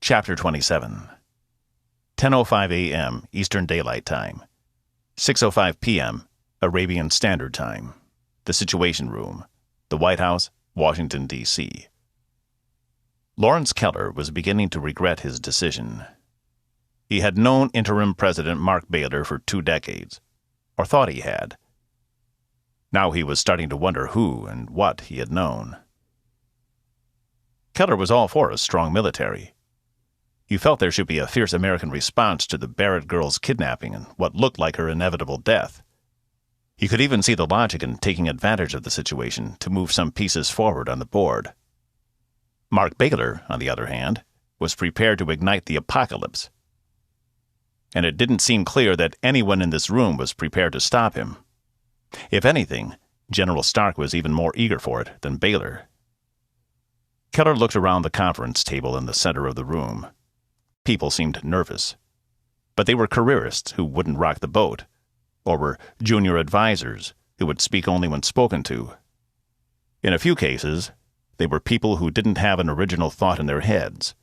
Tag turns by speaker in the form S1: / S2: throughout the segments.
S1: Chapter 27. 10:05 a.m. Eastern Daylight Time. 6:05 p.m. Arabian Standard Time. The Situation Room. The White House, Washington, D.C. Lawrence Keller was beginning to regret his decision. He had known interim President Mark Baylor for 2 decades, or thought he had. Now he was starting to wonder who and what he had known. Keller was all for a strong military. He felt there should be a fierce American response to the Barrett girl's kidnapping and what looked like her inevitable death. He could even see the logic in taking advantage of the situation to move some pieces forward on the board. Mark Baylor, on the other hand, was prepared to ignite the apocalypse. And it didn't seem clear that anyone in this room was prepared to stop him. If anything, General Stark was even more eager for it than Baylor. Keller looked around the conference table in the center of the room. People seemed nervous, but they were careerists who wouldn't rock the boat, or were junior advisors who would speak only when spoken to. In a few cases, they were people who didn't have an original thought in their heads.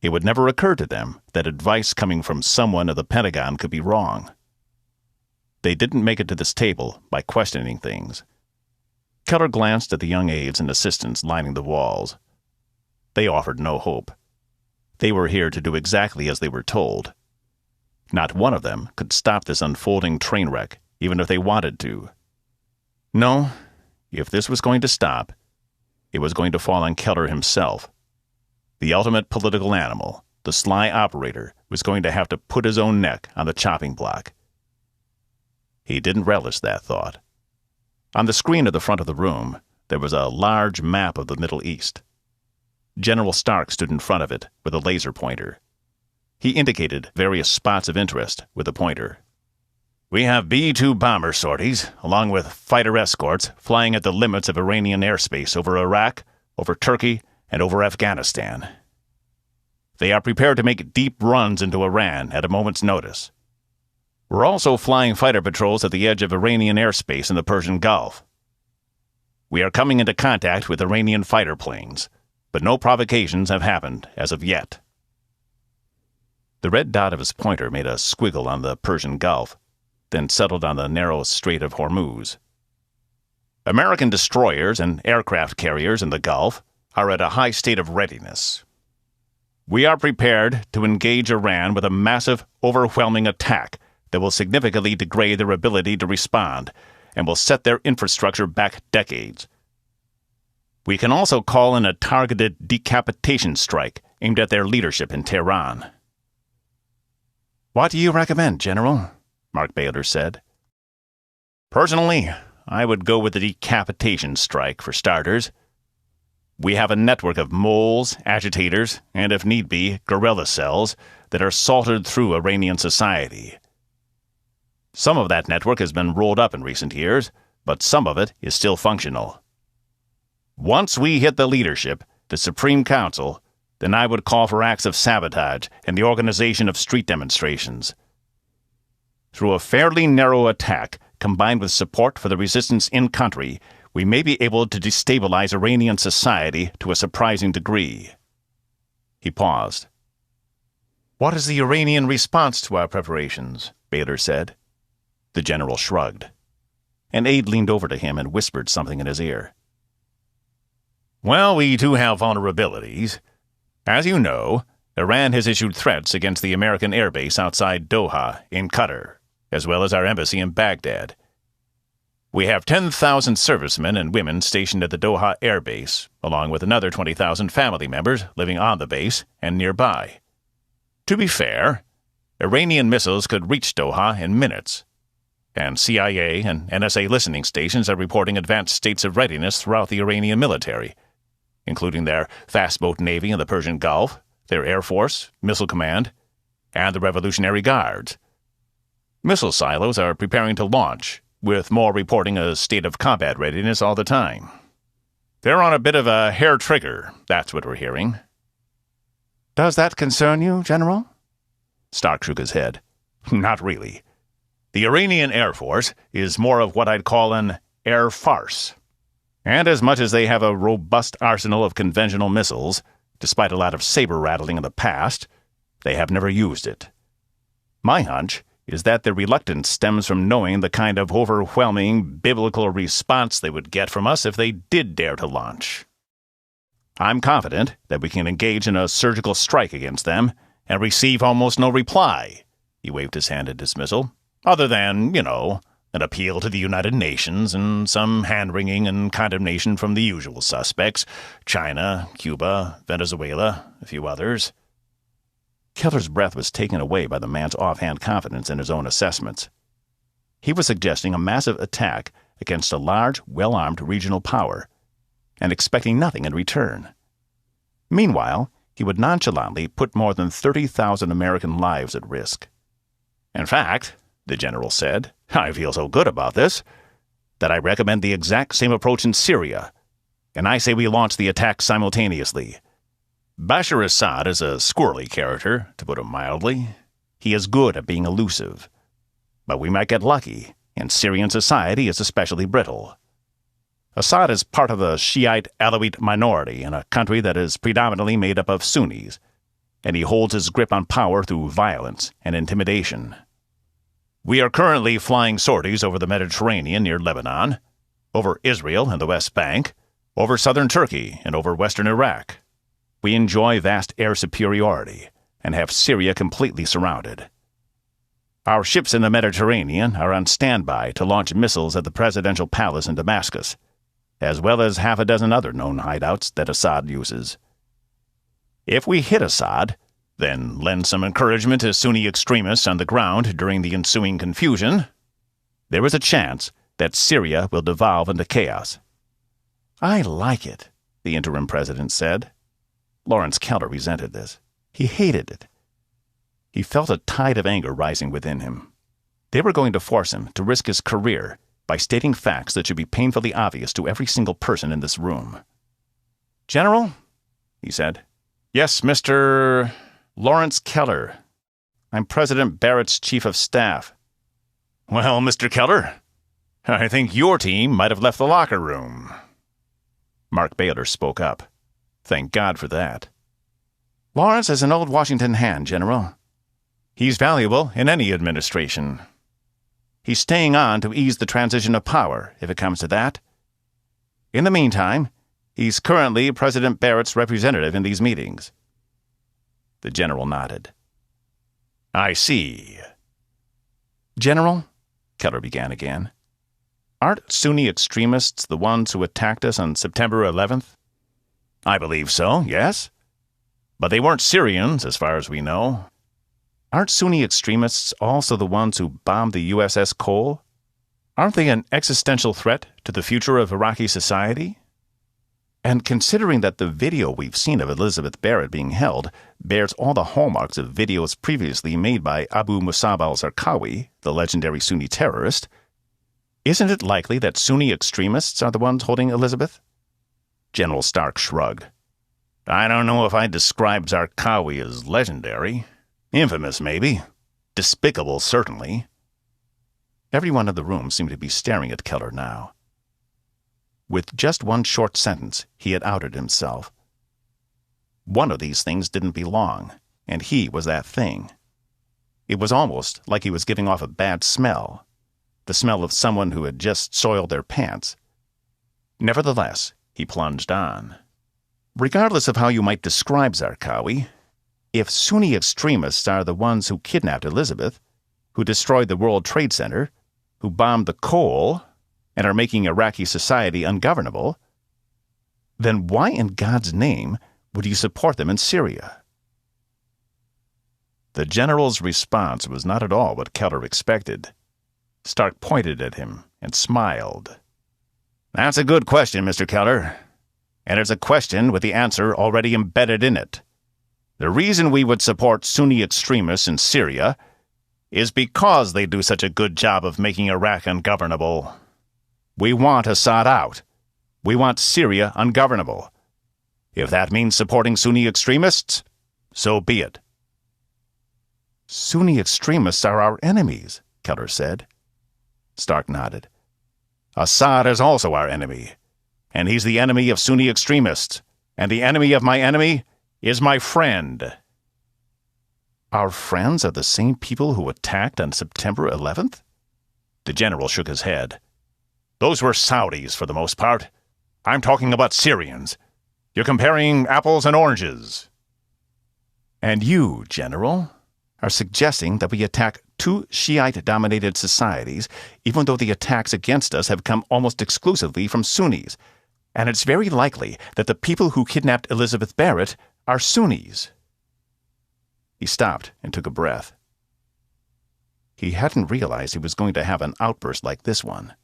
S1: It would never occur to them that advice coming from someone at the Pentagon could be wrong. They didn't make it to this table by questioning things. Keller glanced at the young aides and assistants lining the walls. They offered no hope. They were here to do exactly as they were told. Not one of them could stop this unfolding train wreck, even if they wanted to. No, if this was going to stop, it was going to fall on Keller himself. The ultimate political animal, the sly operator, was going to have to put his own neck on the chopping block. He didn't relish that thought. On the screen at the front of the room, there was a large map of the Middle East. General Stark stood in front of it with a laser pointer. He indicated various spots of interest with a pointer. We have B-2 bomber sorties, along with fighter escorts, flying at the limits of Iranian airspace over Iraq, over Turkey, and over Afghanistan. They are prepared to make deep runs into Iran at a moment's notice. We're also flying fighter patrols at the edge of Iranian airspace in the Persian Gulf. We are coming into contact with Iranian fighter planes, but no provocations have happened as of yet. The red dot of his pointer made a squiggle on the Persian Gulf, then settled on the narrow Strait of Hormuz. American destroyers and aircraft carriers in the Gulf are at a high state of readiness. We are prepared to engage Iran with a massive, overwhelming attack that will significantly degrade their ability to respond and will set their infrastructure back decades. We can also call in a targeted decapitation strike aimed at their leadership in Tehran. What do you recommend, General? Mark Baylor said. Personally, I would go with the decapitation strike for starters. We have a network of moles, agitators, and if need be, guerrilla cells that are salted through Iranian society. Some of that network has been rolled up in recent years, but some of it is still functional. Once we hit the leadership, the Supreme Council, then I would call for acts of sabotage and the organization of street demonstrations. Through a fairly narrow attack, combined with support for the resistance in-country, we may be able to destabilize Iranian society to a surprising degree. He paused. What is the Iranian response to our preparations? Baylor said. The general shrugged. An aide leaned over to him and whispered something in his ear. Well, we do have vulnerabilities. As you know, Iran has issued threats against the American airbase outside Doha, in Qatar, as well as our embassy in Baghdad. We have 10,000 servicemen and women stationed at the Doha airbase, along with another 20,000 family members living on the base and nearby. To be fair, Iranian missiles could reach Doha in minutes, and CIA and NSA listening stations are reporting advanced states of readiness throughout the Iranian military, including their fast-boat navy in the Persian Gulf, their Air Force, Missile Command, and the Revolutionary Guards. Missile silos are preparing to launch, with more reporting a state of combat readiness all the time. They're on a bit of a hair trigger, that's what we're hearing. Does that concern you, General? Stark shook his head. Not really. The Iranian Air Force is more of what I'd call an air farce. And as much as they have a robust arsenal of conventional missiles, Despite a lot of saber-rattling in the past, they have never used it. My hunch is that their reluctance stems from knowing the kind of overwhelming biblical response they would get from us if they did dare to launch. I'm confident that we can engage in a surgical strike against them and receive almost no reply. He waved his hand in dismissal. Other than, an appeal to the United Nations and some hand-wringing and condemnation from the usual suspects, China, Cuba, Venezuela, a few others. Keller's breath was taken away by the man's offhand confidence in his own assessments. He was suggesting a massive attack against a large, well-armed regional power, and expecting nothing in return. Meanwhile, he would nonchalantly put more than 30,000 American lives at risk. In fact, the general said, I feel so good about this, that I recommend the exact same approach in Syria, and I say we launch the attack simultaneously. Bashar Assad is a squirrely character, to put it mildly. He is good at being elusive. But we might get lucky, and Syrian society is especially brittle. Assad is part of the Shiite Alawite minority in a country that is predominantly made up of Sunnis, and he holds his grip on power through violence and intimidation. We are currently flying sorties over the Mediterranean near Lebanon, over Israel and the West Bank, over southern Turkey, and over western Iraq. We enjoy vast air superiority and have Syria completely surrounded. Our ships in the Mediterranean are on standby to launch missiles at the presidential palace in Damascus, as well as half a dozen other known hideouts that Assad uses. If we hit Assad, then lend some encouragement to Sunni extremists on the ground during the ensuing confusion, there is a chance that Syria will devolve into chaos. I like it, the interim president said. Lawrence Keller resented this. He hated it. He felt a tide of anger rising within him. They were going to force him to risk his career by stating facts that should be painfully obvious to every single person in this room. General, he said. Yes, Mr. Lawrence Keller. I'm President Barrett's chief of staff. Well, Mr. Keller, I think your team might have left the locker room. Mark Baylor spoke up. Thank God for that. Lawrence is an old Washington hand, General. He's valuable in any administration. He's staying on to ease the transition of power, if it comes to that. In the meantime, he's currently President Barrett's representative in these meetings. The general nodded. I see. General, Keller began again, aren't Sunni extremists the ones who attacked us on September 11th? I believe so, yes. But they weren't Syrians, as far as we know. Aren't Sunni extremists also the ones who bombed the USS Cole? Aren't they an existential threat to the future of Iraqi society? And considering that the video we've seen of Elizabeth Barrett being held bears all the hallmarks of videos previously made by Abu Musab al-Zarqawi, the legendary Sunni terrorist, isn't it likely that Sunni extremists are the ones holding Elizabeth? General Stark shrugged. I don't know if I'd describe Zarqawi as legendary. Infamous, maybe. Despicable, certainly. Everyone in the room seemed to be staring at Keller now. With just one short sentence, he had outed himself. One of these things didn't belong, and he was that thing. It was almost like he was giving off a bad smell, the smell of someone who had just soiled their pants. Nevertheless, he plunged on. Regardless of how you might describe Zarqawi, if Sunni extremists are the ones who kidnapped Elizabeth, who destroyed the World Trade Center, who bombed the Cole, and are making Iraqi society ungovernable, then why in God's name would you support them in Syria? The general's response was not at all what Keller expected. Stark pointed at him and smiled. That's a good question, Mr. Keller. And it's a question with the answer already embedded in it. The reason we would support Sunni extremists in Syria is because they do such a good job of making Iraq ungovernable. We want Assad out. We want Syria ungovernable. If that means supporting Sunni extremists, so be it. Sunni extremists are our enemies, Keller said. Stark nodded. Assad is also our enemy, and he's the enemy of Sunni extremists, and the enemy of my enemy is my friend." "Our friends are the same people who attacked on September 11th? The general shook his head. "Those were Saudis for the most part. I'm talking about Syrians. You're comparing apples and oranges." "And you, General, are suggesting that we attack two Shiite-dominated societies, even though the attacks against us have come almost exclusively from Sunnis, and it's very likely that the people who kidnapped Elizabeth Barrett are Sunnis." He stopped and took a breath. He hadn't realized he was going to have an outburst like this one.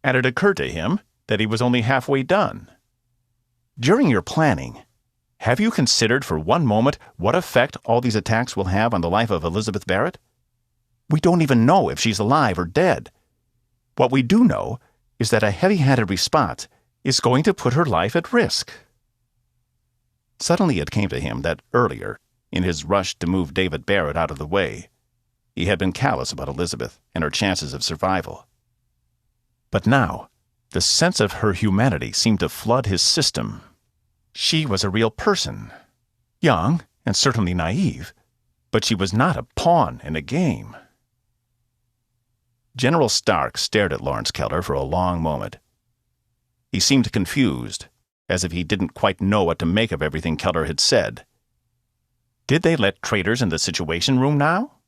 S1: And it occurred to him that he was only halfway done. "During your planning, have you considered for one moment what effect all these attacks will have on the life of Elizabeth Barrett? We don't even know if she's alive or dead. What we do know is that a heavy-handed response is going to put her life at risk." Suddenly it came to him that earlier, in his rush to move David Barrett out of the way, he had been callous about Elizabeth and her chances of survival. But now, the sense of her humanity seemed to flood his system. She was a real person, young and certainly naive, but she was not a pawn in a game. General Stark stared at Lawrence Keller for a long moment. He seemed confused, as if he didn't quite know what to make of everything Keller had said. Did they let traitors in the Situation Room now?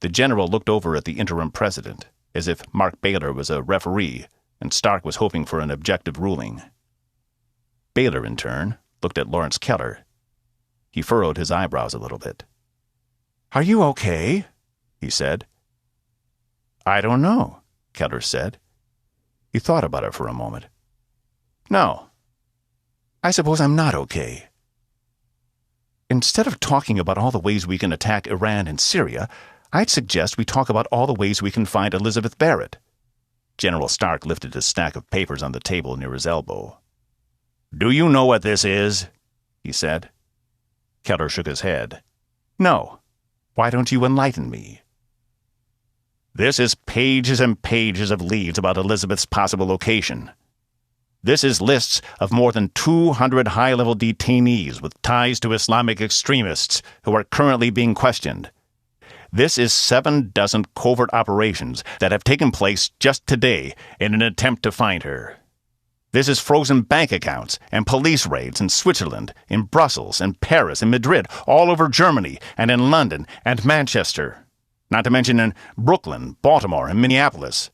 S1: The general looked over at the interim president, as if Mark Baylor was a referee and Stark was hoping for an objective ruling. Baylor, in turn, looked at Lawrence Keller. He furrowed his eyebrows a little bit. "Are you okay?" he said. "I don't know," Keller said. He thought about it for a moment. "No. I suppose I'm not okay. Instead of talking about all the ways we can attack Iran and Syria, I'd suggest we talk about all the ways we can find Elizabeth Barrett." General Stark lifted a stack of papers on the table near his elbow. "Do you know what this is?" he said. Keller shook his head. "No. Why don't you enlighten me?" "This is pages and pages of leads about Elizabeth's possible location. This is lists of more than 200 high-level detainees with ties to Islamic extremists who are currently being questioned. This is 7 dozen covert operations that have taken place just today in an attempt to find her. This is frozen bank accounts and police raids in Switzerland, in Brussels, in Paris, in Madrid, all over Germany, and in London and Manchester, not to mention in Brooklyn, Baltimore, and Minneapolis.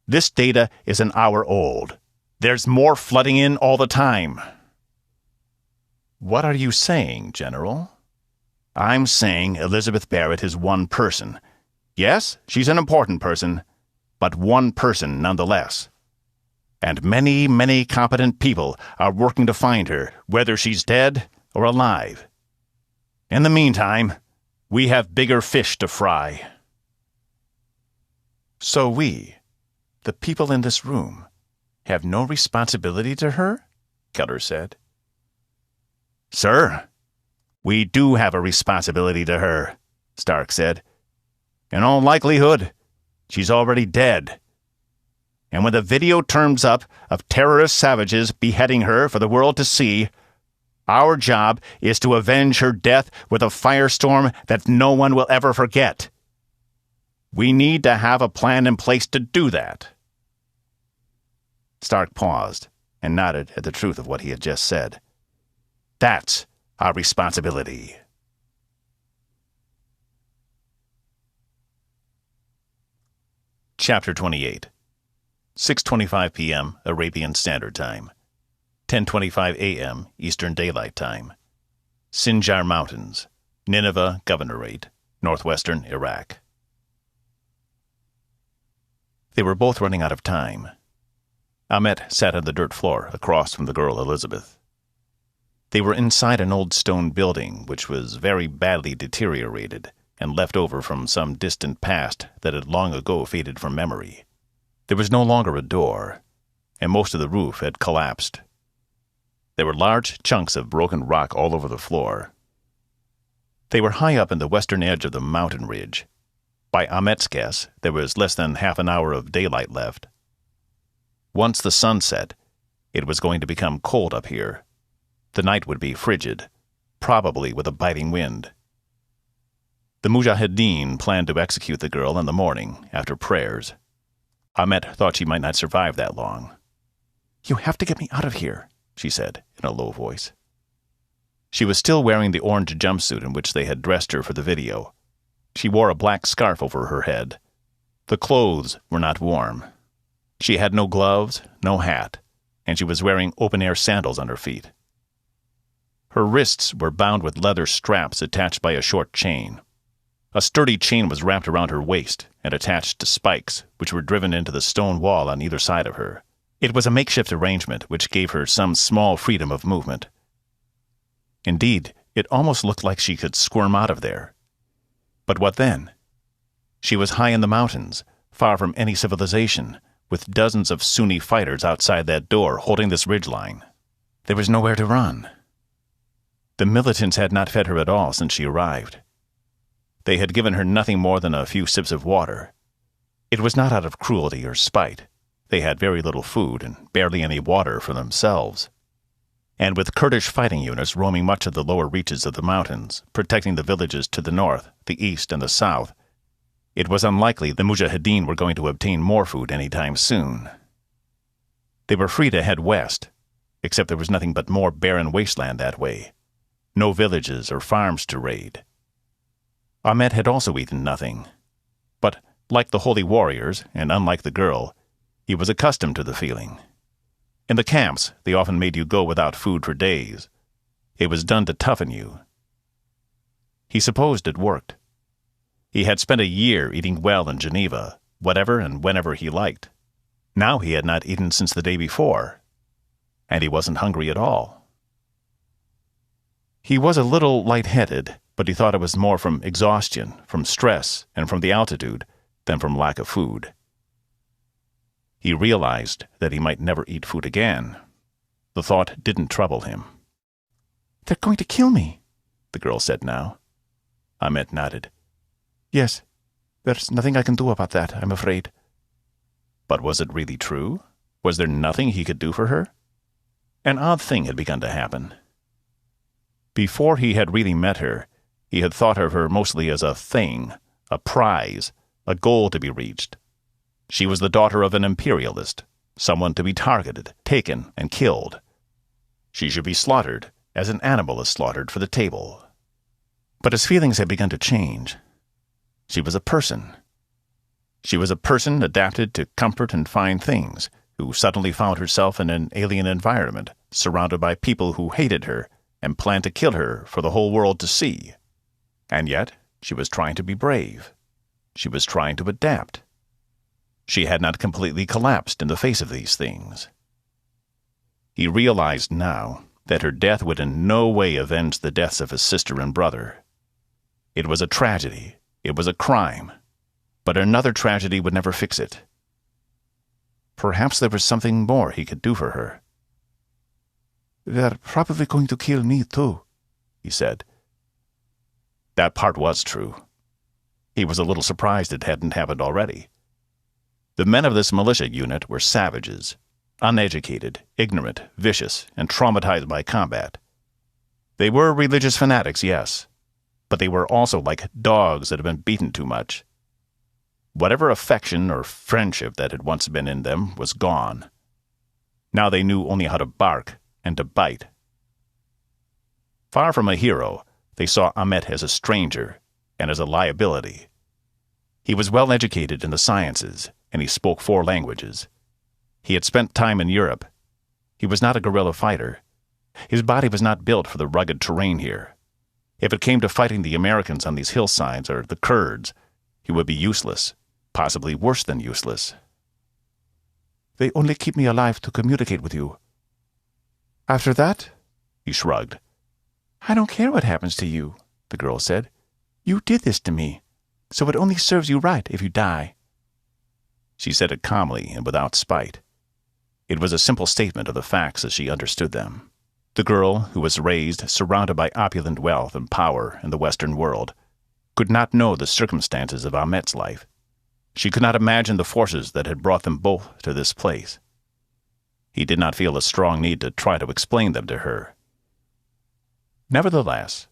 S1: This data is an hour old. There's more flooding in all the time." "What are you saying, General?" "I'm saying Elizabeth Barrett is one person. Yes, she's an important person, but one person nonetheless. And many, many competent people are working to find her, whether she's dead or alive. In the meantime, we have bigger fish to fry." "So we, the people in this room, have no responsibility to her?" Keller said. "Sir, we do have a responsibility to her," Stark said. "In all likelihood, she's already dead. And when the video turns up of terrorist savages beheading her for the world to see, our job is to avenge her death with a firestorm that no one will ever forget. We need to have a plan in place to do that." Stark paused and nodded at the truth of what he had just said. "That's our responsibility." Chapter 28. 6:25 p.m. Arabian Standard Time. 10:25 a.m. Eastern Daylight Time. Sinjar Mountains, Nineveh Governorate, northwestern Iraq. They were both running out of time. Ahmet sat on the dirt floor across from the girl Elizabeth. They were inside an old stone building which was very badly deteriorated and left over from some distant past that had long ago faded from memory. There was no longer a door, and most of the roof had collapsed. There were large chunks of broken rock all over the floor. They were high up in the western edge of the mountain ridge. By Ahmet's guess, there was less than half an hour of daylight left. Once the sun set, it was going to become cold up here, The night would be frigid, probably with a biting wind. The Mujahideen planned to execute the girl in the morning, after prayers. Ahmet thought she might not survive that long. "You have to get me out of here," she said in a low voice. She was still wearing the orange jumpsuit in which they had dressed her for the video. She wore a black scarf over her head. The clothes were not warm. She had no gloves, no hat, and she was wearing open-air sandals on her feet. Her wrists were bound with leather straps attached by a short chain. A sturdy chain was wrapped around her waist and attached to spikes, which were driven into the stone wall on either side of her. It was a makeshift arrangement which gave her some small freedom of movement. Indeed, it almost looked like she could squirm out of there. But what then? She was high in the mountains, far from any civilization, with dozens of Sunni fighters outside that door holding this ridgeline. There was nowhere to run. The militants had not fed her at all since she arrived. They had given her nothing more than a few sips of water. It was not out of cruelty or spite. They had very little food and barely any water for themselves. And with Kurdish fighting units roaming much of the lower reaches of the mountains, protecting the villages to the north, the east, and the south, it was unlikely the Mujahideen were going to obtain more food any time soon. They were free to head west, except there was nothing but more barren wasteland that way. No villages or farms to raid. Ahmet had also eaten nothing. But, like the holy warriors, and unlike the girl, he was accustomed to the feeling. In the camps, they often made you go without food for days. It was done to toughen you. He supposed it worked. He had spent a year eating well in Geneva, whatever and whenever he liked. Now he had not eaten since the day before, and he wasn't hungry at all. He was a little lightheaded, but he thought it was more from exhaustion, from stress, and from the altitude, than from lack of food. He realized that he might never eat food again. The thought didn't trouble him. "They're going to kill me," the girl said now. Ahmet nodded. "Yes, there's nothing I can do about that, I'm afraid." But was it really true? Was there nothing he could do for her? An odd thing had begun to happen. Before he had really met her, he had thought of her mostly as a thing, a prize, a goal to be reached. She was the daughter of an imperialist, someone to be targeted, taken, and killed. She should be slaughtered, as an animal is slaughtered for the table. But his feelings had begun to change. She was a person. She was a person adapted to comfort and fine things, who suddenly found herself in an alien environment, surrounded by people who hated her and planned to kill her for the whole world to see. And yet, she was trying to be brave. She was trying to adapt. She had not completely collapsed in the face of these things. He realized now that her death would in no way avenge the deaths of his sister and brother. It was a tragedy. It was a crime. But another tragedy would never fix it. Perhaps there was something more he could do for her. "They're probably going to kill me, too," he said. That part was true. He was a little surprised it hadn't happened already. The men of this militia unit were savages, uneducated, ignorant, vicious, and traumatized by combat. They were religious fanatics, yes, but they were also like dogs that had been beaten too much. Whatever affection or friendship that had once been in them was gone. Now they knew only how to bark and to bite. Far from a hero, they saw Ahmet as a stranger and as a liability. He was well educated in the sciences, and he spoke 4 languages. He had spent time in Europe. He was not a guerrilla fighter. His body was not built for the rugged terrain here. If it came to fighting the Americans on these hillsides or the Kurds, he would be useless, possibly worse than useless. "They only keep me alive to communicate with you. After that," he shrugged. "I don't care what happens to you," the girl said. "You did this to me, so it only serves you right if you die." She said it calmly and without spite. It was a simple statement of the facts as she understood them. The girl, who was raised, surrounded by opulent wealth and power in the Western world, could not know the circumstances of Ahmet's life. She could not imagine the forces that had brought them both to this place. He did not feel a strong need to try to explain them to her. Nevertheless,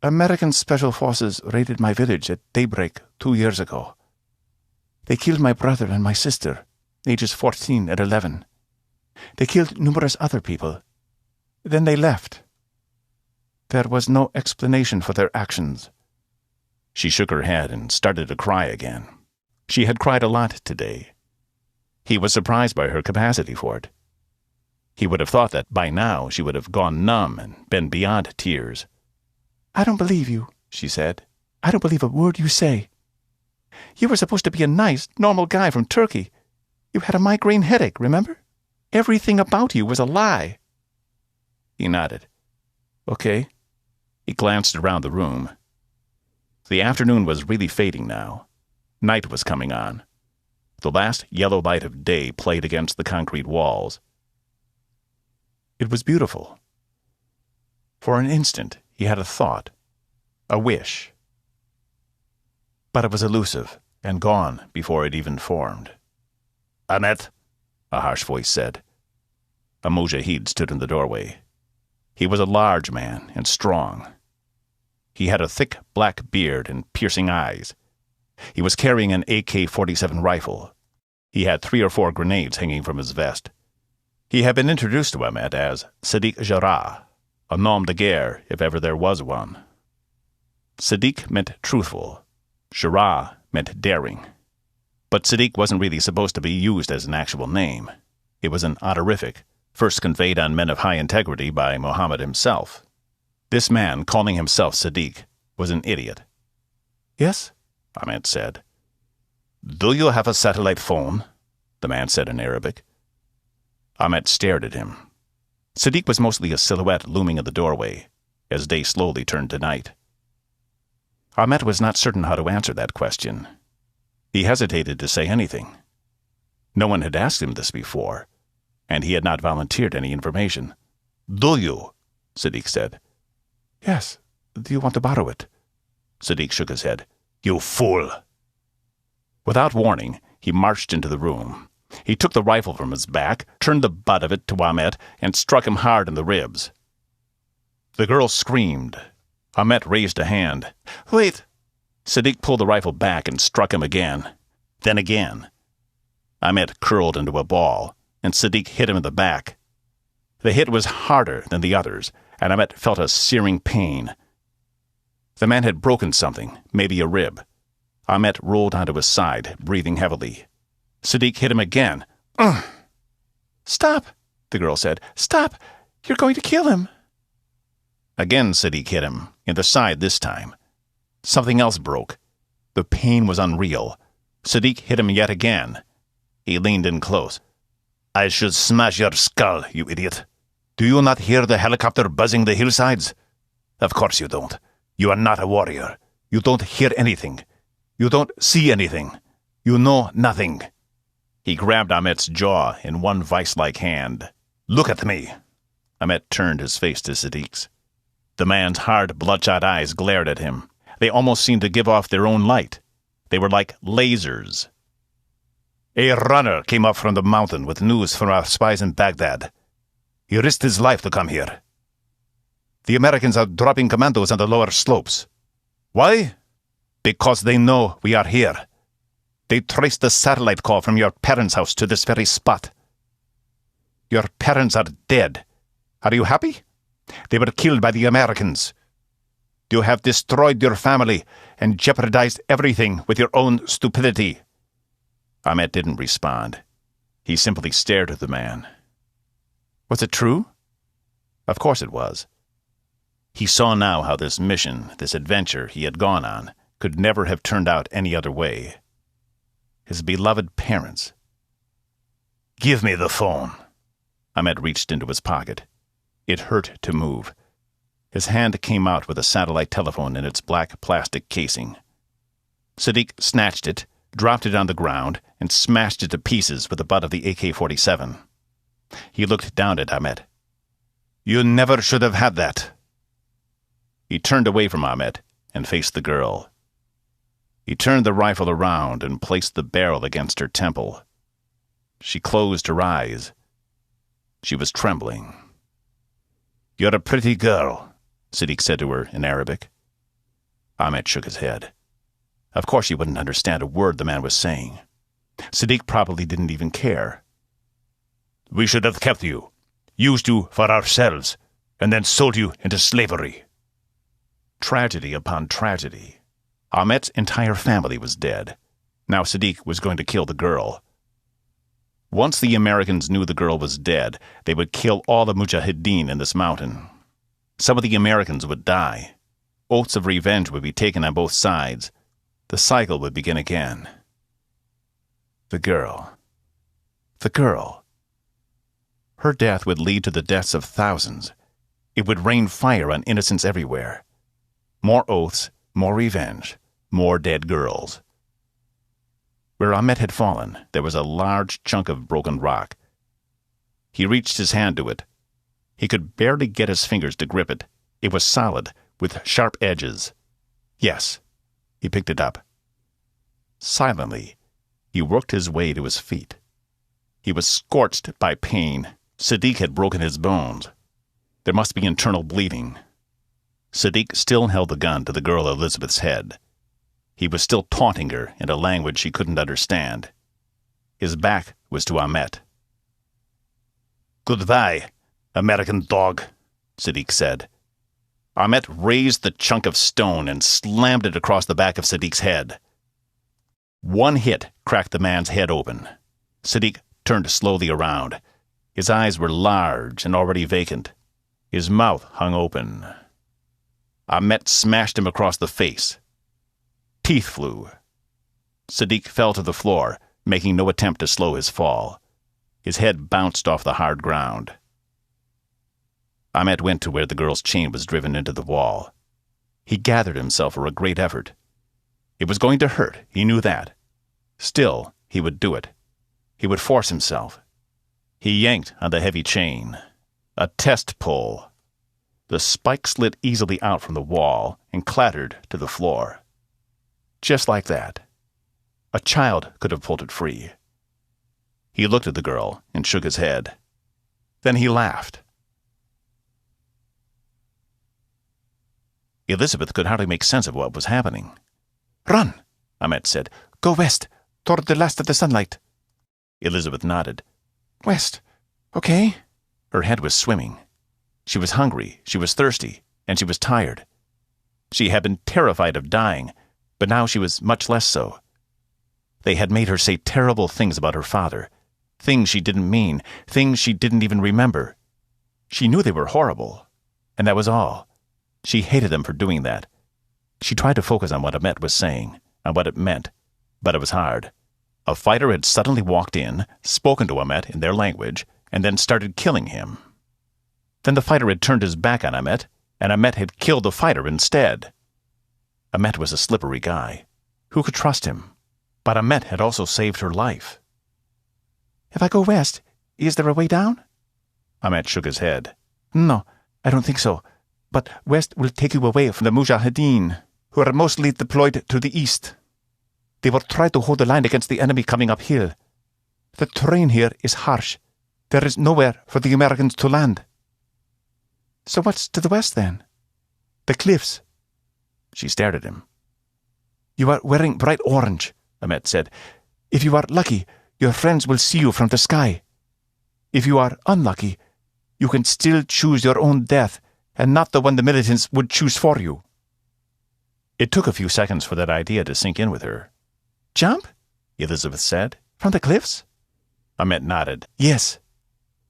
S2: American Special Forces raided my village at daybreak 2 years ago. They killed my brother and my sister, ages 14 and 11. They killed numerous other people. Then they left. There was no explanation for their actions.
S1: She shook her head and started to cry again. She had cried a lot today. He was surprised by her capacity for it. He would have thought that by now she would have gone numb and been beyond tears.
S2: I don't believe you, she said. I don't believe a word you say. You were supposed to be a nice, normal guy from Turkey. You had a migraine headache, remember? Everything about you was a lie.
S1: He nodded.
S2: Okay.
S1: He glanced around the room. The afternoon was really fading now. Night was coming on. The last yellow light of day played against the concrete walls. It was beautiful. For an instant, he had a thought, a wish. But it was elusive and gone before it even formed.
S3: Ahmet,
S1: a harsh voice said. A mujahid stood in the doorway. He was a large man and strong. He had a thick black beard and piercing eyes. He was carrying an AK-47 rifle. He had 3 or 4 grenades hanging from his vest. He had been introduced to Ahmet as Sadiq Jarrah, a nom de guerre if ever there was one. Sadiq meant truthful. Jarrah meant daring. But Sadiq wasn't really supposed to be used as an actual name. It was an honorific, first conveyed on men of high integrity by Muhammad himself. This man, calling himself Sadiq, was an idiot.
S2: Yes?
S1: Ahmet said.
S3: do you have a satellite phone?
S1: The man said in Arabic. Ahmet stared at him. Sadiq was mostly a silhouette looming in the doorway, as day slowly turned to night. Ahmet was not certain how to answer that question. He hesitated to say anything. No one had asked him this before, and he had not volunteered any information.
S3: Do you?
S1: Sadiq said.
S2: Yes. Do you want to borrow it?
S1: Sadiq shook his head.
S3: You fool!
S1: Without warning, he marched into the room. He took the rifle from his back, turned the butt of it to Ahmet, and struck him hard in the ribs. The girl screamed. Ahmet raised a hand.
S2: Wait!
S1: Sadiq pulled the rifle back and struck him again. Then again. Ahmet curled into a ball, and Sadiq hit him in the back. The hit was harder than the others, and Ahmet felt a searing pain. The man had broken something, maybe a rib. Ahmet rolled onto his side, breathing heavily. Sadiq hit him again.
S2: Ugh. Stop, the girl said. Stop! You're going to kill him.
S1: Again Sadiq hit him, in the side this time. Something else broke. The pain was unreal. Sadiq hit him yet again. He leaned in close.
S3: I should smash your skull, you idiot. Do you not hear the helicopter buzzing the hillsides? Of course you don't. You are not a warrior. You don't hear anything. You don't see anything. You know nothing.
S1: He grabbed Ahmet's jaw in one vice-like hand.
S3: Look at me.
S1: Ahmet turned his face to Sadiq's. The man's hard, bloodshot eyes glared at him. They almost seemed to give off their own light. They were like lasers.
S3: A runner came up from the mountain with news from our spies in Baghdad. He risked his life to come here. The Americans are dropping commandos on the lower slopes. Why? Because they know we are here. They traced the satellite call from your parents' house to this very spot. Your parents are dead. Are you happy? They were killed by the Americans. You have destroyed your family and jeopardized everything with your own stupidity.
S1: Ahmet didn't respond. He simply stared at the man.
S2: Was it true?
S1: Of course it was. He saw now how this mission, this adventure he had gone on, could never have turned out any other way. His beloved parents.
S3: Give me the phone.
S1: Ahmet reached into his pocket. It hurt to move. His hand came out with a satellite telephone in its black plastic casing. Sadiq snatched it, dropped it on the ground, and smashed it to pieces with the butt of the AK-47. He looked down at Ahmet.
S3: You never should have had that.
S1: He turned away from Ahmet and faced the girl. He turned the rifle around and placed the barrel against her temple. She closed her eyes. She was trembling.
S3: "You're a pretty girl,"
S1: Siddiq said to her in Arabic. Ahmet shook his head. Of course he wouldn't understand a word the man was saying. Siddiq probably didn't even care.
S3: "We should have kept you, used you for ourselves, and then sold you into slavery."
S1: Tragedy upon tragedy. Ahmet's entire family was dead. Now Siddiq was going to kill the girl. Once the Americans knew the girl was dead, they would kill all the mujahideen in this mountain. Some of the Americans would die. Oaths of revenge would be taken on both sides. The cycle would begin again. The girl. The girl. Her death would lead to the deaths of thousands. It would rain fire on innocents everywhere. More oaths, more revenge, more dead girls. Where Ahmet had fallen, there was a large chunk of broken rock. He reached his hand to it. He could barely get his fingers to grip it. It was solid, with sharp edges. Yes, he picked it up. Silently, he worked his way to his feet. He was scorched by pain. Siddiq had broken his bones. There must be internal bleeding. Siddiq still held the gun to the girl Elizabeth's head. He was still taunting her in a language she couldn't understand. His back was to Ahmet.
S3: "Goodbye, American dog,"
S1: Siddiq said. Ahmet raised the chunk of stone and slammed it across the back of Siddiq's head. One hit cracked the man's head open. Siddiq turned slowly around. His eyes were large and already vacant. His mouth hung open. Ahmet smashed him across the face. Teeth flew. Siddiq fell to the floor, making no attempt to slow his fall. His head bounced off the hard ground. Ahmet went to where the girl's chain was driven into the wall. He gathered himself for a great effort. It was going to hurt, he knew that. Still, he would do it. He would force himself. He yanked on the heavy chain. A test pull. The spike slid easily out from the wall and clattered to the floor. Just like that. A child could have pulled it free. He looked at the girl and shook his head. Then he laughed. Elizabeth could hardly make sense of what was happening. "Run," Ahmet said. "Go west, toward the last of the sunlight." Elizabeth nodded. "West. Okay." Her head was swimming. She was hungry, she was thirsty, and she was tired. She had been terrified of dying, but now she was much less so. They had made her say terrible things about her father, things she didn't mean, things she didn't even remember. She knew they were horrible, and that was all. She hated them for doing that. She tried to focus on what Ahmet was saying, on what it meant, but it was hard. A fighter had suddenly walked in, spoken to Ahmet in their language, and then started killing him. Then the fighter had turned his back on Ahmet, and Ahmet had killed the fighter instead. Ahmet was a slippery guy. Who could trust him? But Ahmet had also saved her life. "If I go west, is there a way down?" Ahmet shook his head. "No, I don't think so. But west will take you away from the Mujahideen, who are mostly deployed to the east. They will try to hold the line against the enemy coming uphill. The terrain here is harsh. There is nowhere for the Americans to land." "So what's to the west, then?" "The cliffs." She stared at him. "You are wearing bright orange," Ahmet said. "If you are lucky, your friends will see you from the sky. If you are unlucky, you can still choose your own death, and not the one the militants would choose for you." It took a few seconds for that idea to sink in with her. "Jump?" Elizabeth said. "From the cliffs?" Ahmet nodded. "Yes."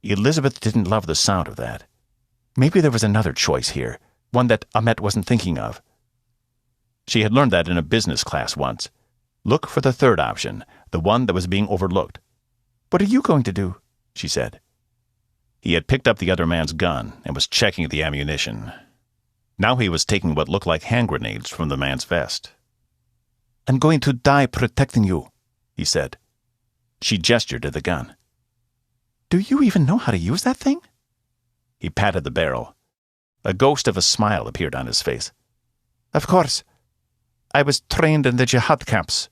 S1: Elizabeth didn't love the sound of that. Maybe there was another choice here, one that Ahmet wasn't thinking of. She had learned that in a business class once. Look for the third option, the one that was being overlooked. "What are you going to do?" she said. He had picked up the other man's gun and was checking the ammunition. Now he was taking what looked like hand grenades from the man's vest. "I'm going to die protecting you," he said. She gestured to the gun. "Do you even know how to use that thing?" He patted the barrel. A ghost of a smile appeared on his face. "Of course. I was trained in the jihad camps."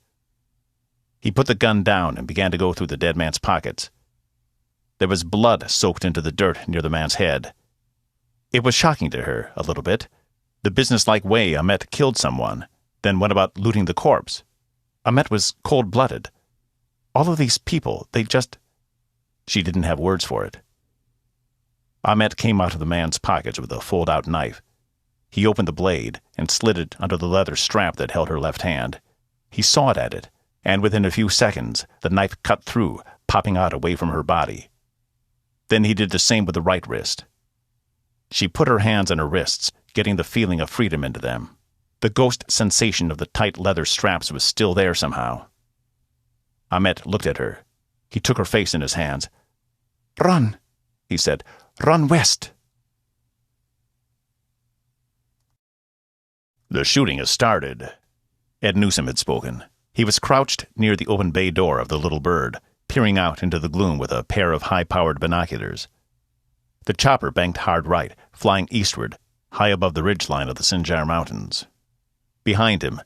S1: He put the gun down and began to go through the dead man's pockets. There was blood soaked into the dirt near the man's head. It was shocking to her, a little bit, the businesslike way Amet killed someone, then went about looting the corpse. Amet was cold-blooded. All of these people, they just... She didn't have words for it. Amet came out of the man's pockets with a fold-out knife. He opened the blade and slid it under the leather strap that held her left hand. He sawed at it, and within a few seconds, the knife cut through, popping out away from her body. Then he did the same with the right wrist. She put her hands on her wrists, getting the feeling of freedom into them. The ghost sensation of the tight leather straps was still there somehow. Amet looked at her. He took her face in his hands. "Run," he said. "Run west."
S3: "The shooting has started," Ed Newsom had spoken.
S1: He was crouched near the open bay door of the Little Bird, peering out into the gloom with a pair of high-powered binoculars. The chopper banked hard right, flying eastward, high above the ridgeline of the Sinjar Mountains. Behind him,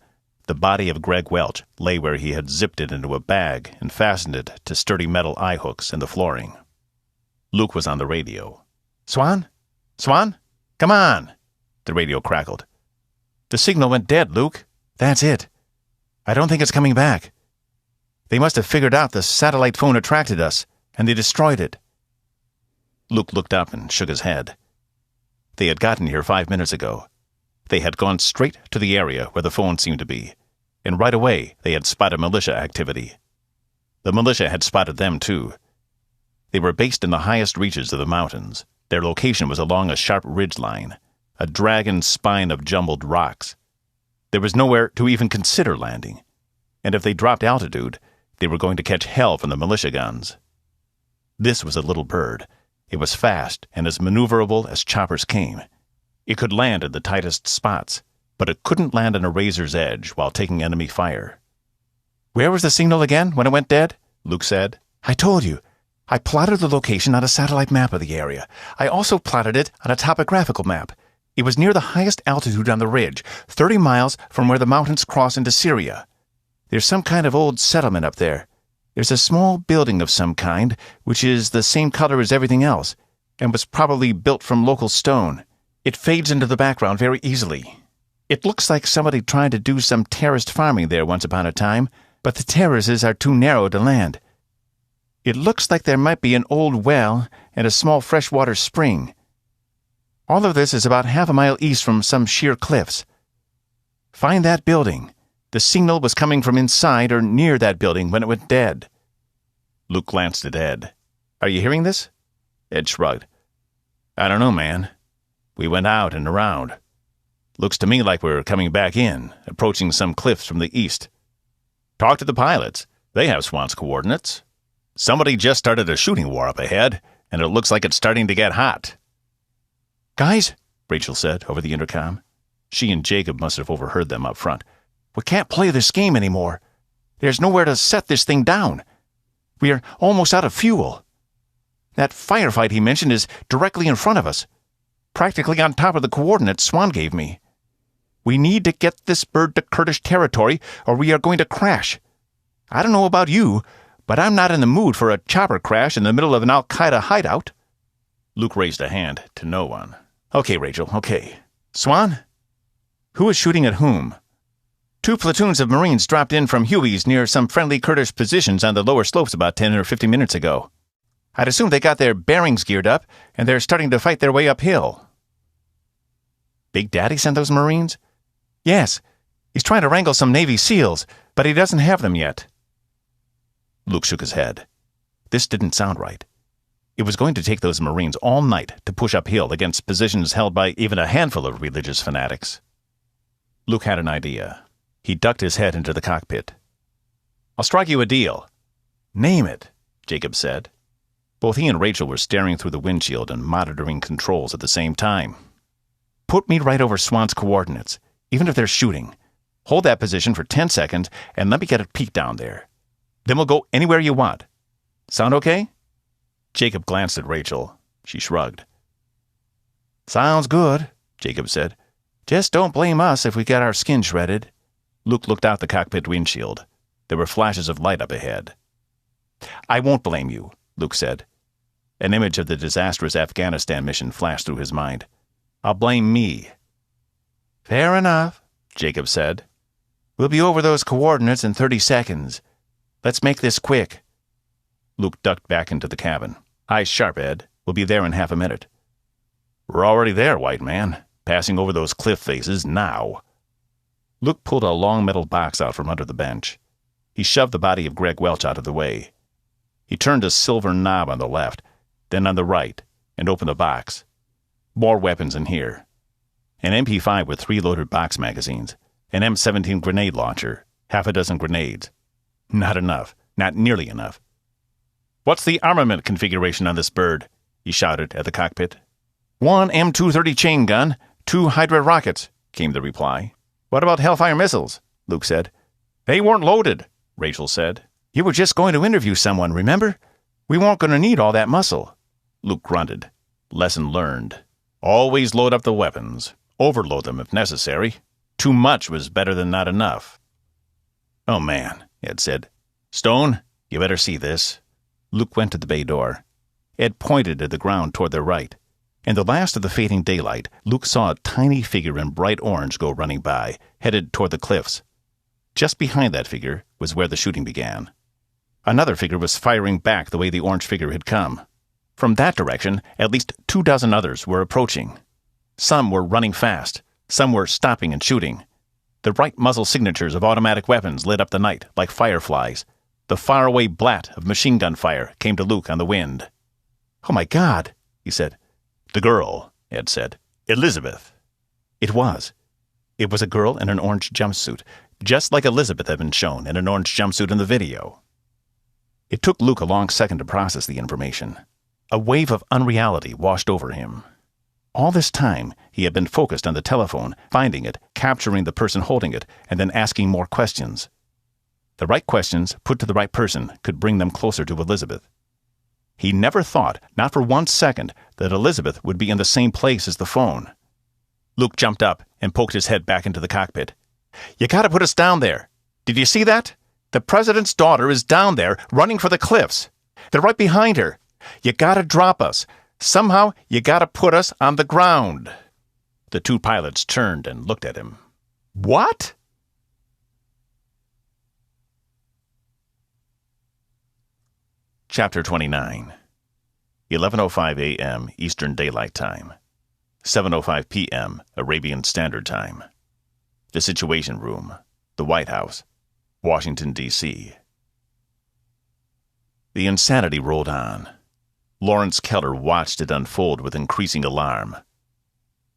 S1: the body of Greg Welch lay where he had zipped it into a bag and fastened it to sturdy metal eye hooks in the flooring. Luke was on the radio. "Swan? Swan? Come on!" The radio crackled. "The signal went dead, Luke. That's it. I don't think it's coming back. They must have figured out the satellite phone attracted us, and they destroyed it." Luke looked up and shook his head. They had gotten here 5 minutes ago. They had gone straight to the area where the phone seemed to be, and right away they had spotted militia activity. The militia had spotted them, too. They were based in the highest reaches of the mountains. Their location was along a sharp ridgeline, a dragon spine of jumbled rocks. There was nowhere to even consider landing, and if they dropped altitude, they were going to catch hell from the militia guns. This was a Little Bird. It was fast and as maneuverable as choppers came. It could land at the tightest spots, but it couldn't land on a razor's edge while taking enemy fire. "Where was the signal again when it went dead?" Luke said. "I told you. I plotted the location on a satellite map of the area. I also plotted it on a topographical map. It was near the highest altitude on the ridge, 30 miles from where the mountains cross into Syria. There's some kind of old settlement up there. There's a small building of some kind, which is the same color as everything else, and was probably built from local stone. It fades into the background very easily. It looks like somebody tried to do some terraced farming there once upon a time, but the terraces are too narrow to land. It looks like there might be an old well and a small freshwater spring. All of this is about half a mile east from some sheer cliffs. Find that building. The signal was coming from inside or near that building when it went dead." Luke glanced at Ed. "Are you hearing this?" Ed shrugged. "I don't know, man. We went out and around. Looks to me like we're coming back in, approaching some cliffs from the east. Talk to the pilots. They have Swan's coordinates. Somebody just started a shooting war up ahead, and it looks like it's starting to get hot." "Guys," Rachel said over the intercom. She and Jacob must have overheard them up front. "We can't play this game anymore. There's nowhere to set this thing down. We are almost out of fuel. That firefight he mentioned is directly in front of us, practically on top of the coordinates Swan gave me. We need to get this bird to Kurdish territory, or we are going to crash. I don't know about you, but I'm not in the mood for a chopper crash in the middle of an Al-Qaeda hideout." Luke raised a hand to no one. "Okay, Rachel, okay. Swan? Who is shooting at whom?" "2 platoons of Marines dropped in from Huey's near some friendly Kurdish positions on the lower slopes about 10 or 15 minutes ago. I'd assume they got their bearings geared up, and they're starting to fight their way uphill." "Big Daddy sent those Marines?" "Yes. He's trying to wrangle some Navy SEALs, but he doesn't have them yet." Luke shook his head. This didn't sound right. It was going to take those Marines all night to push uphill against positions held by even a handful of religious fanatics. Luke had an idea. He ducked his head into the cockpit. "I'll strike you a deal." "Name it," Jacob said. Both he and Rachel were staring through the windshield and monitoring controls at the same time. "Put me right over Swan's coordinates, even if they're shooting. Hold that position for 10 seconds and let me get a peek down there. Then we'll go anywhere you want. Sound okay?" Jacob glanced at Rachel. She shrugged. "Sounds good," Jacob said. "Just don't blame us if we get our skin shredded." Luke looked out the cockpit windshield. There were flashes of light up ahead. "I won't blame you," Luke said. An image of the disastrous Afghanistan mission flashed through his mind. I'll blame me."
S2: "Fair enough," Jacob said. "We'll be over those coordinates in 30 seconds. Let's make this quick."
S1: Luke ducked back into the cabin. "Eyes sharp, Ed. We'll be there in half a minute." "We're already there, white man. Passing over those cliff faces now." Luke pulled a long metal box out from under the bench. He shoved the body of Greg Welch out of the way. He turned a silver knob on the left, then on the right, and opened the box. More weapons in here. An MP5 with 3 loaded box magazines, an M17 grenade launcher, half a dozen grenades. Not enough. Not nearly enough. "What's the armament configuration on this bird?" he shouted at the cockpit.
S2: "1 M230 chain gun, 2 Hydra rockets," came the reply.
S1: "What about Hellfire missiles?" Luke said. "They weren't loaded," Rachel said.
S2: "You were just going to interview someone, remember? We weren't going to need all that muscle."
S1: Luke grunted. Lesson learned. Always load up the weapons. Overload them if necessary. Too much was better than not enough. "Oh, man," Ed said. "Stone, you better see this." Luke went to the bay door. Ed pointed at the ground toward their right. In the last of the fading daylight, Luke saw a tiny figure in bright orange go running by, headed toward the cliffs. Just behind that figure was where the shooting began. Another figure was firing back the way the orange figure had come. From that direction, at least 24 others were approaching. Some were running fast. Some were stopping and shooting. The bright muzzle signatures of automatic weapons lit up the night like fireflies. The faraway blat of machine gun fire came to Luke on the wind.
S2: "Oh, my God," he said.
S1: "The girl," Ed said. "Elizabeth." It was. It was a girl in an orange jumpsuit, just like Elizabeth had been shown in an orange jumpsuit in the video. It took Luke a long second to process the information. A wave of unreality washed over him. All this time, he had been focused on the telephone, finding it, capturing the person holding it, and then asking more questions. The right questions, put to the right person, could bring them closer to Elizabeth. He never thought, not for 1 second, that Elizabeth would be in the same place as the phone. Luke jumped up and poked his head back into the cockpit. "You gotta put us down there. Did you see that? The president's daughter is down there, running for the cliffs. They're right behind her. You gotta drop us. Somehow, you gotta put us on the ground." The 2 pilots turned and looked at him. "What?" Chapter 29. 11:05 a.m. Eastern Daylight Time. 7:05 p.m. Arabian Standard Time. The Situation Room. The White House. Washington, D.C. The insanity rolled on. Lawrence Keller watched it unfold with increasing alarm.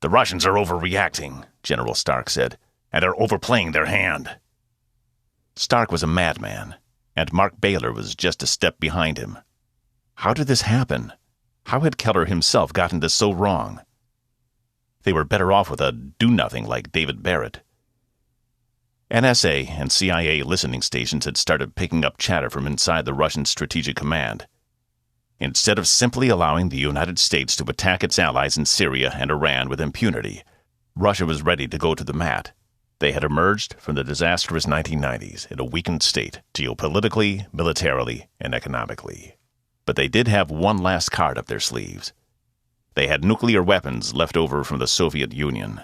S1: "The Russians are overreacting," General Stark said, "and are overplaying their hand." Stark was a madman, and Mark Baylor was just a step behind him. How did this happen? How had Keller himself gotten this so wrong? They were better off with a do-nothing like David Barrett. NSA and CIA listening stations had started picking up chatter from inside the Russian Strategic Command. Instead of simply allowing the United States to attack its allies in Syria and Iran with impunity, Russia was ready to go to the mat. They had emerged from the disastrous 1990s in a weakened state, geopolitically, militarily, and economically. But they did have one last card up their sleeves. They had nuclear weapons left over from the Soviet Union.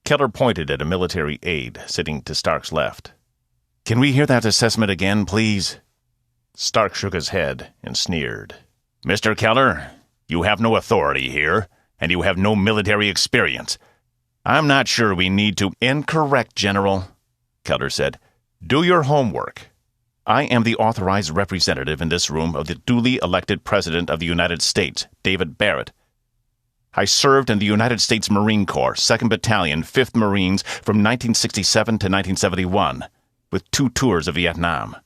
S1: Keller pointed at a military aide sitting to Stark's left. "Can we hear that assessment again, please?" Stark shook his head and sneered. "Mr. Keller, you have no authority here, and you have no military experience. I'm not sure we need to—" "Incorrect, General," Keller said. "Do your homework. I am the authorized representative in this room of the duly elected President of the United States, David Barrett. I served in the United States Marine Corps, 2nd Battalion, 5th Marines from 1967 to 1971, with 2 tours of Vietnam.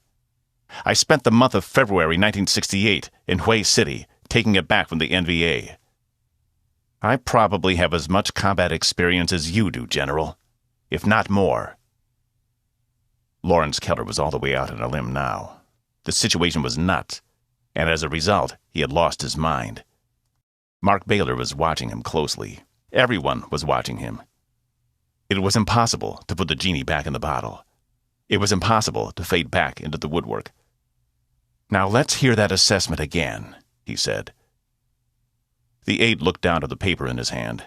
S1: I spent the month of February 1968 in Hue City, taking it back from the NVA. I probably have as much combat experience as you do, General, if not more." Lawrence Keller was all the way out on a limb now. The situation was nuts, and as a result, he had lost his mind. Mark Baylor was watching him closely. Everyone was watching him. It was impossible to put the genie back in the bottle. It was impossible to fade back into the woodwork. "Now let's hear that assessment again," he said. The aide looked down at the paper in his hand,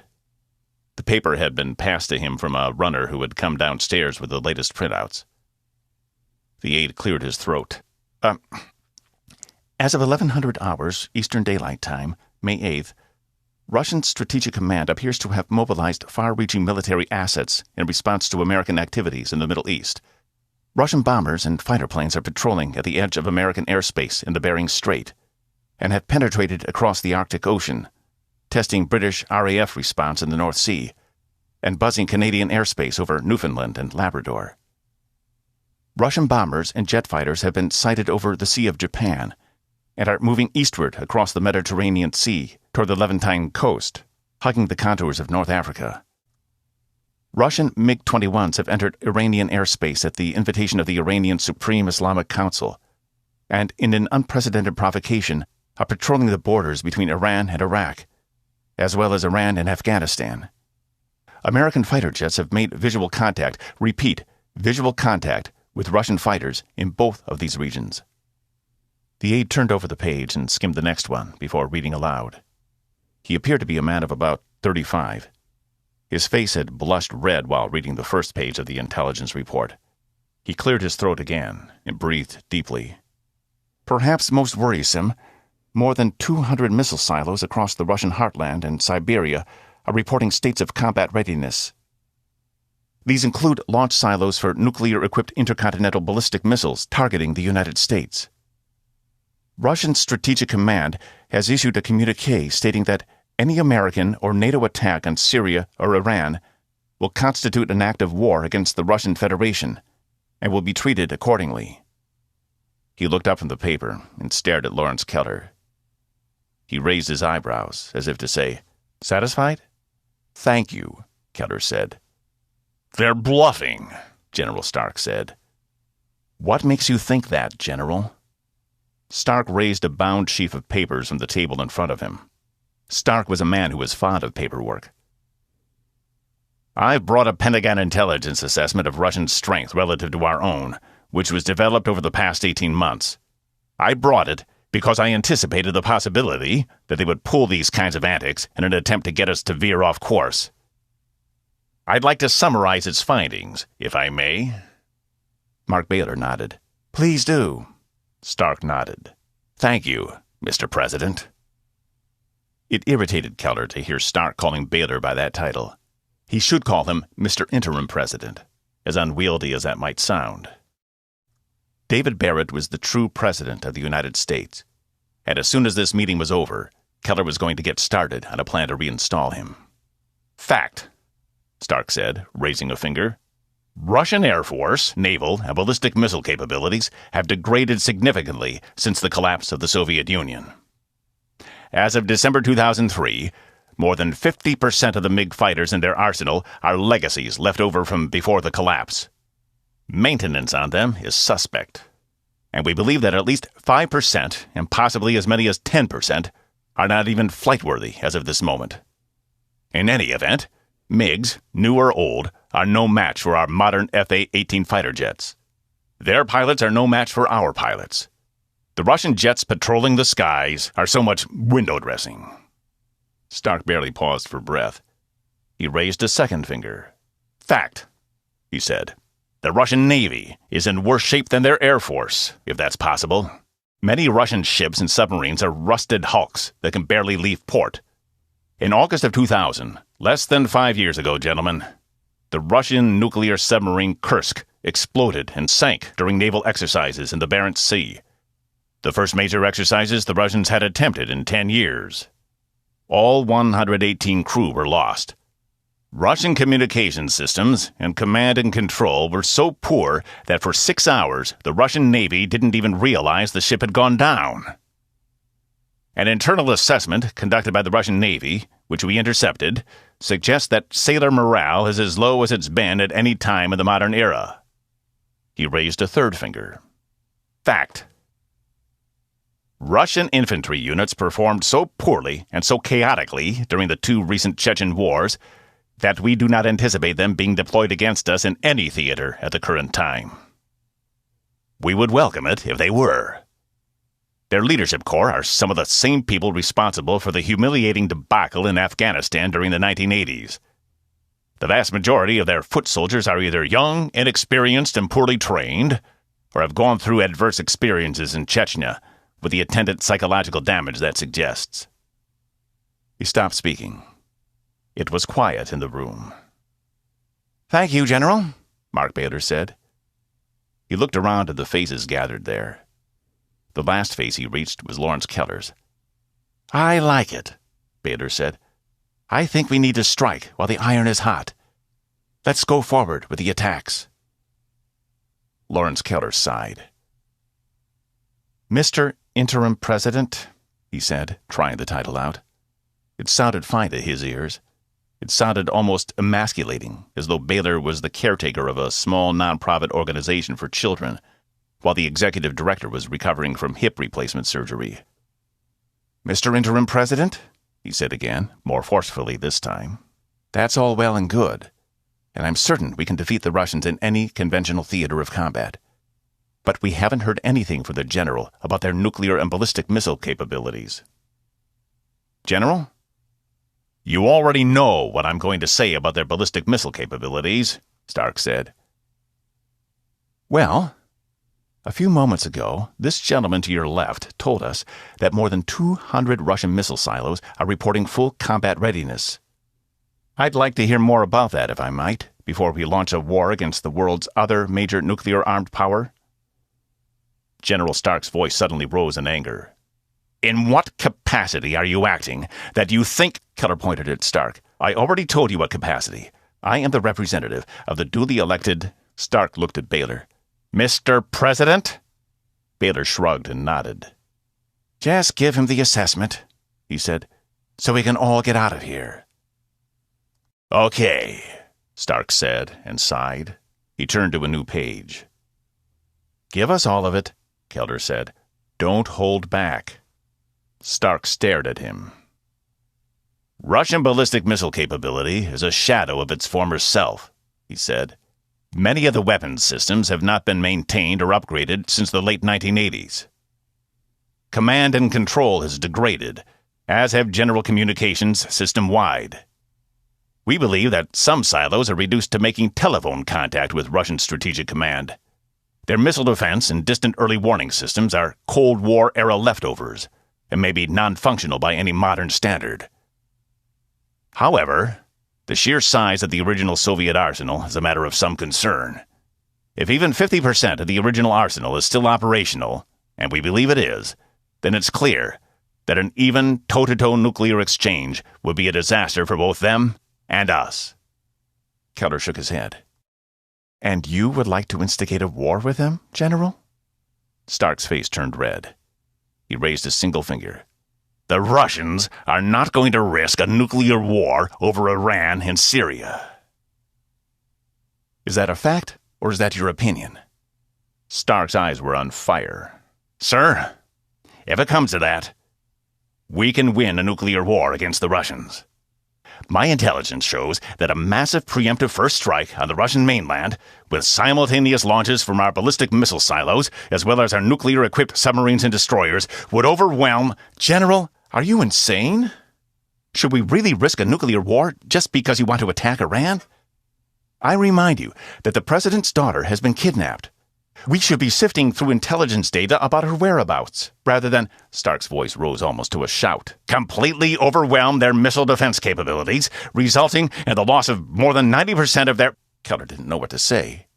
S1: paper had been passed to him from a runner who had come downstairs with the latest printouts. The aide cleared his throat.
S2: As of 1100 hours, Eastern Daylight Time, May 8th, Russian Strategic Command appears to have mobilized far-reaching military assets in response to American activities in the Middle East. Russian bombers and fighter planes are patrolling at the edge of American airspace in the Bering Strait and have penetrated across the Arctic Ocean, testing British RAF response in the North Sea and buzzing Canadian airspace over Newfoundland and Labrador. Russian bombers and jet fighters have been sighted over the Sea of Japan and are moving eastward across the Mediterranean Sea toward the Levantine coast, hugging the contours of North Africa. Russian MiG-21s have entered Iranian airspace at the invitation of the Iranian Supreme Islamic Council, and in an unprecedented provocation are patrolling the borders between Iran and Iraq, as well as Iran and Afghanistan. American fighter jets have made visual contact, visual contact, with Russian fighters in both of these regions. The aide turned over the page and skimmed the next one before reading aloud. He appeared to be a man of about 35. His face had blushed red while reading the first page of the intelligence report. He cleared his throat again and breathed deeply. Perhaps most worrisome, more than 200 missile silos across the Russian heartland and Siberia are reporting states of combat readiness. These include launch silos for nuclear-equipped intercontinental ballistic missiles targeting the United States. Russian Strategic Command has issued a communiqué stating that any American or NATO attack on Syria or Iran will constitute an act of war against the Russian Federation and will be treated accordingly. He looked up from the paper and stared at Lawrence Keller. He raised his eyebrows as if to say, "Satisfied?" "Thank you," Keller said.
S1: "They're bluffing," General Stark said.
S2: "What makes you think that, General?"
S1: Stark raised a bound sheaf of papers from the table in front of him. Stark was a man who was fond of paperwork. "I've brought a Pentagon intelligence assessment of Russian strength relative to our own, which was developed over the past 18 months. I brought it because I anticipated the possibility that they would pull these kinds of antics in an attempt to get us to veer off course. I'd like to summarize its findings, if I may."
S2: Mark Baylor nodded. "Please do."
S1: Stark nodded. "Thank you, Mr. President." It irritated Keller to hear Stark calling Baylor by that title. He should call him Mr. Interim President, as unwieldy as that might sound. David Barrett was the true President of the United States, and as soon as this meeting was over, Keller was going to get started on a plan to reinstall him. "Fact," Stark said, raising a finger. "Russian Air Force, naval, and ballistic missile capabilities have degraded significantly since the collapse of the Soviet Union. As of December 2003, more than 50% of the MiG fighters in their arsenal are legacies left over from before the collapse. Maintenance on them is suspect, and we believe that at least 5%, and possibly as many as 10%, are not even flight-worthy as of this moment. In any event, MiGs, new or old, are no match for our modern F-A-18 fighter jets. Their pilots are no match for our pilots. The Russian jets patrolling the skies are so much window dressing." Stark barely paused for breath. He raised a second finger. "Fact," he said. "The Russian Navy is in worse shape than their Air Force, if that's possible. Many Russian ships and submarines are rusted hulks that can barely leave port. In August of 2000, less than 5 years ago, gentlemen, the Russian nuclear submarine Kursk exploded and sank during naval exercises in the Barents Sea. The first major exercises the Russians had attempted in 10 years. All 118 crew were lost. Russian communication systems and command and control were so poor that for 6 hours the Russian Navy didn't even realize the ship had gone down. An internal assessment conducted by the Russian Navy, which we intercepted, suggests that sailor morale is as low as it's been at any time in the modern era." He raised a third finger. "Fact. Russian infantry units performed so poorly and so chaotically during the 2 recent Chechen wars that we do not anticipate them being deployed against us in any theater at the current time. We would welcome it if they were. Their leadership corps are some of the same people responsible for the humiliating debacle in Afghanistan during the 1980s. The vast majority of their foot soldiers are either young, inexperienced, and poorly trained, or have gone through adverse experiences in Chechnya, with the attendant psychological damage that suggests." He stopped speaking. It was quiet in the room.
S2: "Thank you, General,"
S1: Mark Baylor said. He looked around at the faces gathered there. The last face he reached was Lawrence Keller's. "I like it," Baylor said. "I think we need to strike while the iron is hot. Let's go forward with the attacks." Lawrence Keller sighed. "Mr. Interim President," he said, trying the title out. It sounded fine to his ears. It sounded almost emasculating, as though Baylor was the caretaker of a small non-profit organization for children, while the executive director was recovering from hip replacement surgery. "Mr. Interim President," he said again, more forcefully this time, "that's all well and good, and I'm certain we can defeat the Russians in any conventional theater of combat. But we haven't heard anything from the General about their nuclear and ballistic missile capabilities." "General?" "You already know what I'm going to say about their ballistic missile capabilities," Stark said. "Well, a few moments ago, this gentleman to your left told us that more than 200 Russian missile silos are reporting full combat readiness. I'd like to hear more about that, if I might, before we launch a war against the world's other major nuclear-armed power." General Stark's voice suddenly rose in anger. "In what capacity are you acting that you think—" Keller pointed at Stark. "I already told you what capacity. I am the representative of the duly elected—" Stark looked at Baylor. "Mr. President?" Baylor shrugged and nodded. "Just give him the assessment," he said, "so we can all get out of here." "Okay," Stark said and sighed. He turned to a new page. "Give us all of it," Keller said. "Don't hold back." Stark stared at him. "Russian ballistic missile capability is a shadow of its former self," he said. "Many of the weapons systems have not been maintained or upgraded since the late 1980s. Command and control has degraded, as have general communications system-wide. We believe that some silos are reduced to making telephone contact with Russian Strategic Command. Their missile defense and distant early warning systems are Cold War-era leftovers, and may be non-functional by any modern standard. However, the sheer size of the original Soviet arsenal is a matter of some concern. If even 50% of the original arsenal is still operational, and we believe it is, then it's clear that an even toe-to-toe nuclear exchange would be a disaster for both them and us." Keller shook his head. "And you would like to instigate a war with them, General?" Stark's face turned red. He raised a single finger. "The Russians are not going to risk a nuclear war over Iran and Syria." "Is that a fact, or is that your opinion?" Stark's eyes were on fire. "Sir, if it comes to that, we can win a nuclear war against the Russians. My intelligence shows that a massive preemptive first strike on the Russian mainland, with simultaneous launches from our ballistic missile silos, as well as our nuclear-equipped submarines and destroyers, would overwhelm—" "General, are you insane? Should we really risk a nuclear war just because you want to attack Iran? I remind you that the President's daughter has been kidnapped. We should be sifting through intelligence data about her whereabouts, rather than—" Stark's voice rose almost to a shout. "Completely overwhelm their missile defense capabilities, resulting in the loss of more than 90% of their—" Keller didn't know what to say.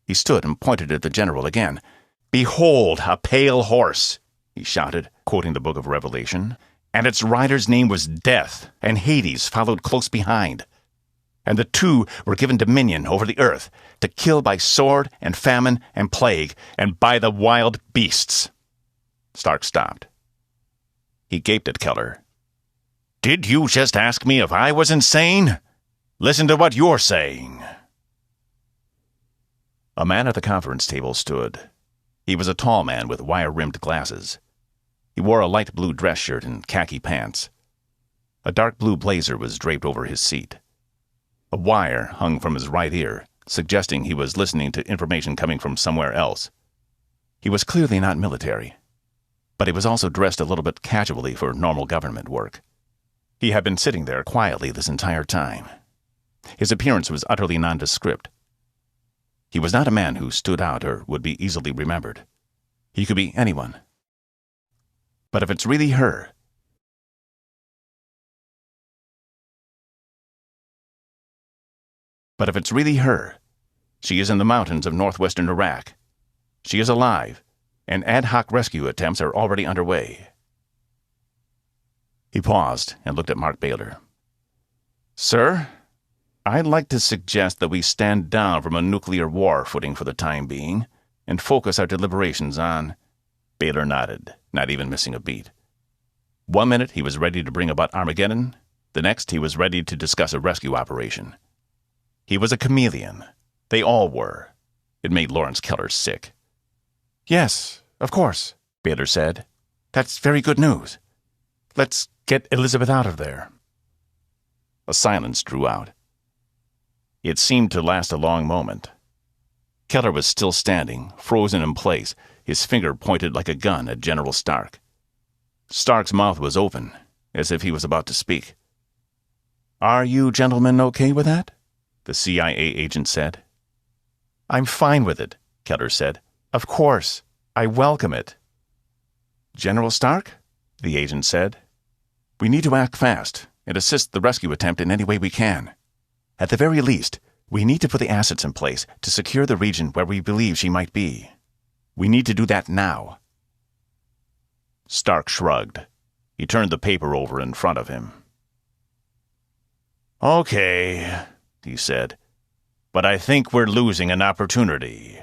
S1: He stood and pointed at the general again. "Behold a pale horse," he shouted, quoting the Book of Revelation, "and its rider's name was Death, and Hades followed close behind. And the two were given dominion over the earth, to kill by sword and famine and plague, and by the wild beasts." Stark stopped. He gaped at Keller. "Did you just ask me if I was insane? Listen to what you're saying." A man at the conference table stood. He was a tall man with wire-rimmed glasses. He wore a light blue dress shirt and khaki pants. A dark blue blazer was draped over his seat. A wire hung from his right ear, suggesting he was listening to information coming from somewhere else. He was clearly not military, but he was also dressed a little bit casually for normal government work. He had been sitting there quietly this entire time. His appearance was utterly nondescript. He was not a man who stood out or would be easily remembered. He could be anyone. But if it's really her... But if it's really her, she is in the mountains of northwestern Iraq. She is alive, and ad hoc rescue attempts are already underway. He paused and looked at Mark Baylor. Sir, I'd like to suggest that we stand down from a nuclear war footing for the time being and focus our deliberations on... Baylor nodded, not even missing a beat. 1 minute he was ready to bring about Armageddon, the next he was ready to discuss a rescue operation. He was a chameleon. They all were. It made Lawrence Keller sick.
S2: Yes, of course, Baylor said. That's very good news. Let's get Elizabeth out of there.
S1: A silence drew out. It seemed to last a long moment. Keller was still standing, frozen in place, his finger pointed like a gun at General Stark. Stark's mouth was open, as if he was about to speak.
S2: Are you gentlemen okay with that?
S1: The CIA agent said. I'm fine with it, Keller said.
S2: Of course. I welcome it.
S1: General Stark? The agent said.
S2: We need to act fast and assist the rescue attempt in any way we can. At the very least, we need to put the assets in place to secure the region where we believe she might be. We need to do that now.
S1: Stark shrugged. He turned the paper over in front of him.
S3: Okay, he said, but I think we're losing an opportunity.